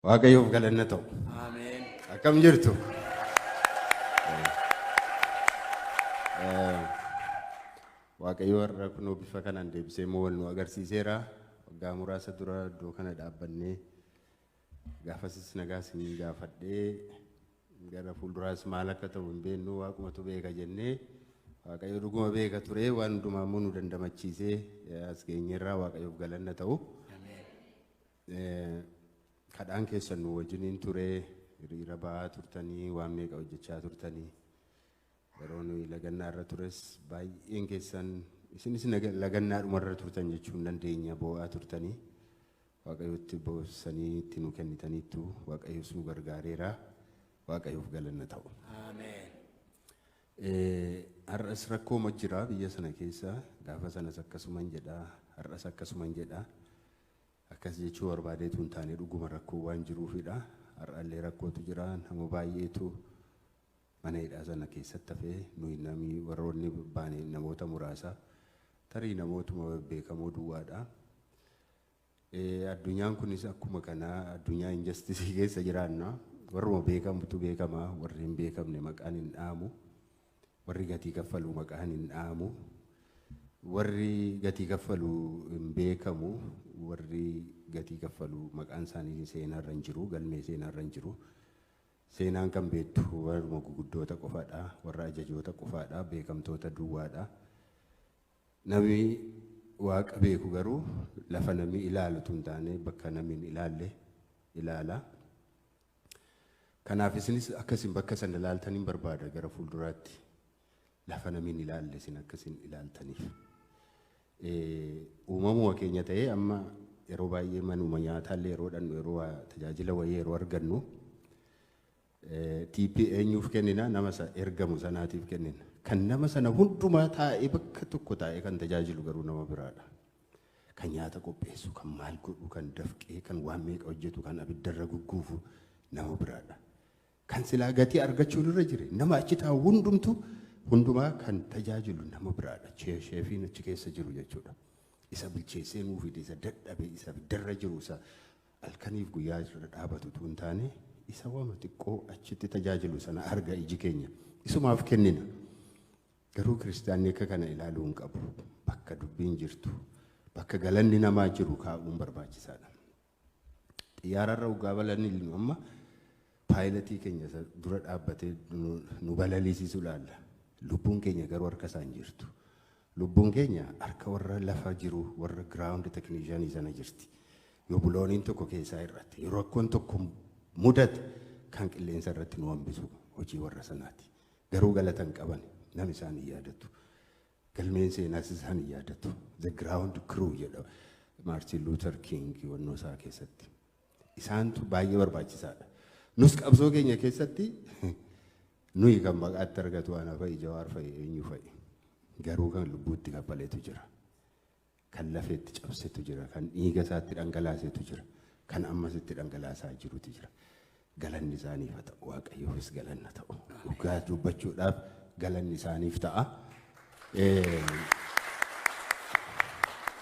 Waaqayyoof galanna ta'u. Ameen. Akkam jirtu? Waaqayyo har'a kunoo bifa kanaan deebisee immoo wal nu agarsiiseera. Waggaa muraasa dura iddoo kana dhaabbannee gaafasis nagaa isin gaafadhee gara fuulduraas maal akka ta'u hin beeknu waaqumatu beeka jennee Waaqayyo dhuguma beeka ture waan hundumaa immoo nu dandamachiisee as geenyeerraa Waaqayyoof galanna ta'u. Kadhaan keessan nu wajjiniin ture hiriira ba'aa turtanii waan meeqa hojjechaa turtanii yeroo nuyi lagannaa irra tures baay'een keessan isinis lagannaa dhumarra turtan jechuun dandeenya boo'aa turtanii Waaqayyotti boosanii itti nu kennitaniittu Waaqayyos nu gargaareera Waaqayyoof galanna ta'u. Ameen. Har'as rakkoo jira biyya sana keessa gaafa sanas akkasuman jedha har'as akkasuman jedha. Akkas jechuu barbaadeetu hin taane dhuguma rakkoo waan jiruufidha. Har'allee rakkootu jira nama baay'eetu mana hidhaa sana keessatti hafee nuyi namni warroonni baane namoota muraasa tarii namootuma beekamoo duwwaadha. Addunyaan kunis akkuma kanaa addunyaa injastisii keessa jiraanna. Warruma beekamutu beekama warri hin beekamne maqaan hin dhaamu. Warri gatii kaffalu maqaan hin dhaamu. Warri gatii kaffalu hin beekamu. Warri gatii kaffalu maqaan isaanii seenaarra hin jiru galmee seenaarra hin jiru. Seenaan kan beektu warra guguddoota qofaadha warra ajajoota qofaadha beekamtoota duwwaadha. Namni waaqa beeku garuu lafa namni ilaalutu hin taane bakka namni hin ilaalle ilaala. Kanaaf isinis akkasiin bakka sana ilaaltaniin barbaada gara fuulduraatti lafa namni hin ilaalle isin akkasiin ilaaltaniif. Uumamuma keenya ta'ee amma yeroo baay'ee manuma nyaataallee yeroo dhannu yeroo tajaajila wayii yeroo argannu TP eenyuuf kennina nama ergamu sanaatiif kennina. Kan nama sana hundumaa taa'ee bakka tokko taa'ee kan tajaajilu garuu nama biraadha. Kan nyaata qopheessu, kan maal godhu, kan dafqee, kan waan meeqa hojjetu, kan abiddarra gugguufu nama biraadha. Kan silaa gatii argachuun irra jire nama achi taa'u hundumaa kan tajaajilu nama biraadha. Sheefiin achi keessa jiru jechuudha. Isa bilcheessee nuu fide isa dadhabe isa abiddarra jiru isa halkaniif guyyaa irra dhaabatu hin taane isa waan xiqqoo achitti tajaajilu sana arga iji keenya isumaaf kennina. Garuu kiristaanni akka kana ilaaluu hin qabu. Bakka dubbiin jirtu bakka galanni namaa jiru kaa'uun barbaachisaadha. Xiyyaararra ugaa balanni ilmu amma paayilatii keenya dura dhaabbatee nu balaliisisu laalla. Lubbuun keenya garuu harka isaan jirtu. Lubbuun keenya harka warra lafa jiru warra giraawundi teeknishaanii sana jirti. Yoo bulooniin tokko keessaa irratti yeroo akkoon tokko mudate kan qilleensa irratti nu hambisu hojii warra sanaati. Garuu galatan qaban nama isaan hin yaadatu. Galmeen seenaas isaan hin yaadatu. The ground crew jedha Martin Luther King wannoo isaa keessatti. Isaantu baay'ee barbaachisaadha. Nus qabsoo keenya keessatti nuyi kan maqaatti argatu ana fa'i Jawaar fa'i eenyu fa'i. Garuu kan lubbuutti kaffaleetu jira. Kan lafeetti cabsetu jira. Kan dhiiga isaatti dhangalaasetu jira. Kan ammasitti dhangalaasaa jirutu jira. Galanni isaaniif haa ta'u Waaqayyoofis galanna ta'u. Dhugaa dubbachuudhaaf galanni isaaniif ta'a.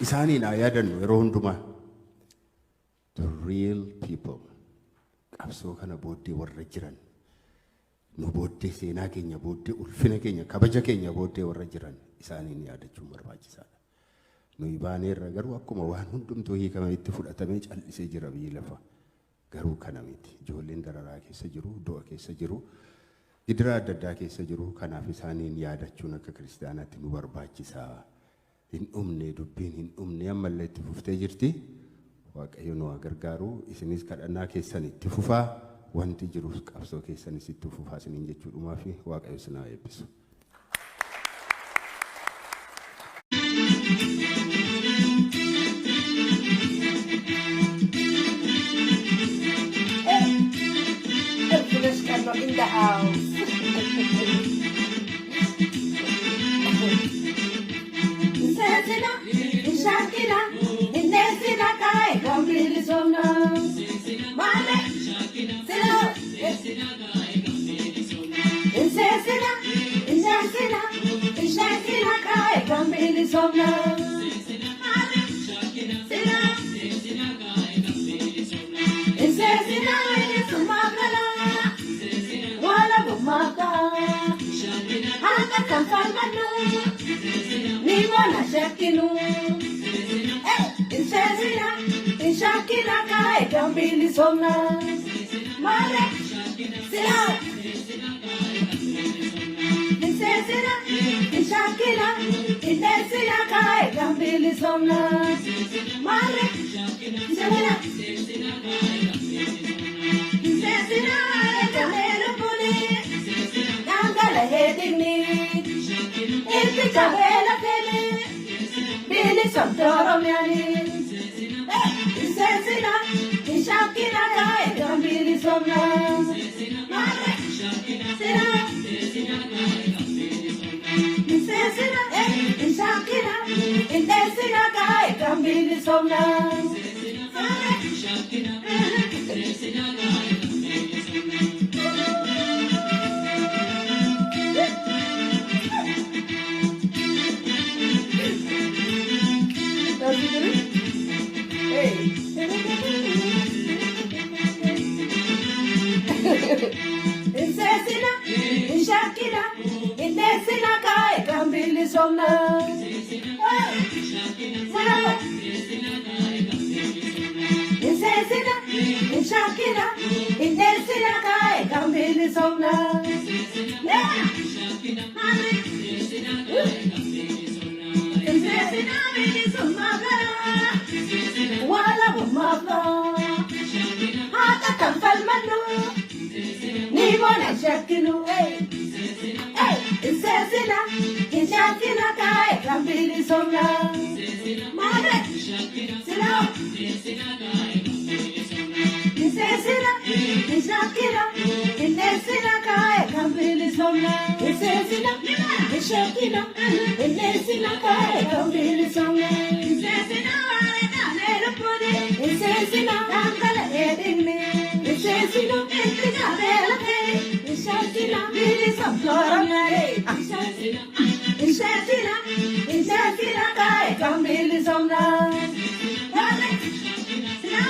Isaaniin haa yaadannu yeroo hundumaa. The real people. Qabsoo kana booddee warra jiran. Nu booddee seenaa keenya booddee ulfina keenya kabaja keenya booddee warra jiran isaaniin yaadachuun barbaachisaadha. Nuyi baaneerra garuu akkuma waan hundumtuu hiikama itti fudhatamee callisee jira biyyi lafa. Garuu kana miti. Ijoolleen dararaa keessa jiru, du'a keessa jiru, gidiraa adda addaa keessa jiru. Kanaaf isaaniin yaadachuun akka kiristaanaatti nu barbaachisaa. Hin dhumne dubbiin hin dhumne ammallee itti fuftee jirti. Waaqayyo nu haa gargaaru. Isinis kadhannaa keessan itti fufaa. Wanti jiru qabsoo keessanis itti fufaa isiniin jechuudhumaa fi Waaqayyo isin haa eebbisu. In the house. Sesina, Shakira, in Nesina Kai, complete song. Male, Sina, in Sesina, in Sesina, in Shakira Kai, complete song. Sina, in Sesina, shakkinu. Insesina, inshakina kai gambili somna. Mare, sila. Insesina, inshakina, insesina kai gambili somna. Mare, sila. Insesina, kamelu puli, nangala hedini. Inti kabela kene, bili samtoro miani. Insesina, inshakina kai gambili somna. Mare, sila. Insesina, inshakina, insesina kai gambili somna. Mare, Insesina, inshakina, insesina kai gambili somna. Insesina, inshakina, insesina kai gambili somna. Insesina, bili somna gara, wala bumabla. Hata kanfal manu, ni bona shakkinu. Insesina, inshakina kai gambili somna. Mare, sila. Insesina, inshakina, insesina kai gambili somna. Insesina, inshakina, insesina kai gambili somna. Insesina, kamelu puli, insesina, nangala hedini. Insesina, inti kabela kene, inshakina, bili samtoro miani. Insesina, insesina kai gambili somna. Mare, sila.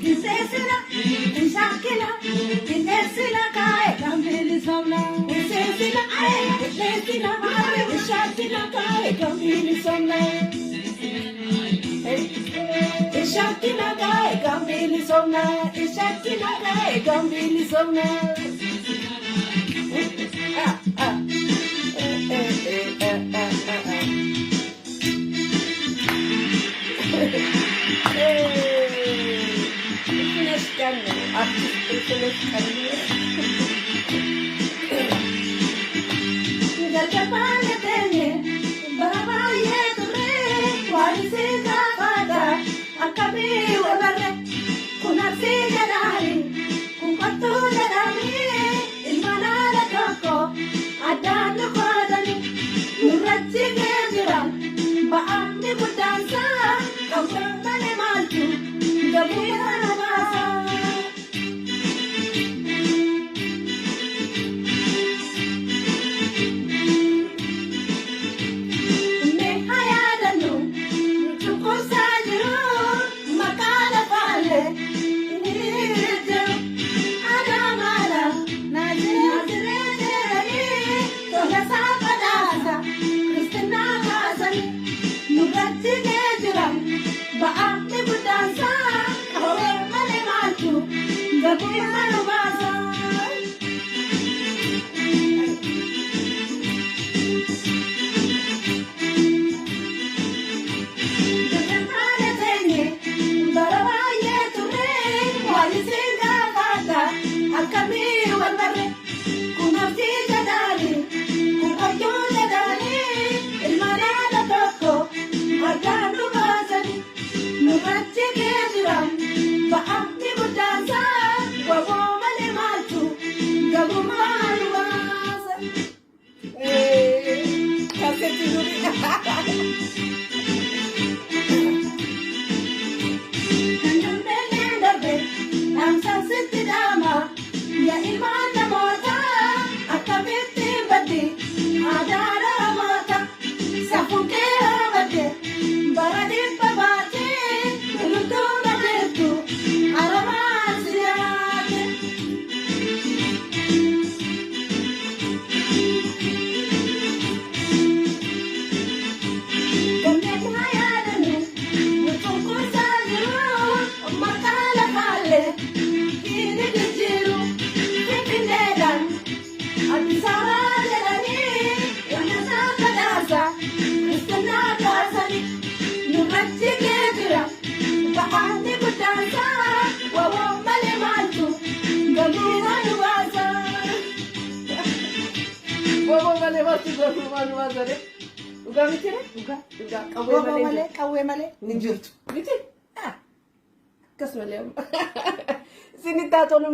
Insesina, inshakina, insesina kai gambili somna. Insesina, insesina, inshakina kai gambili somna. Inshakina kai gambili somna. Inshakina kai gambili somna. Ba'amni budansa, nurratti geejjira ba'aanni guddaasaa wawoo malee maaltu galuuma nu baasa. Wawoo malee maaltu galuuma nu baasa. Dhugaa miti ree? Dhugaa qawwee malee hin jirtu. Miti? Akkasumallee. Isin itti haa tolu.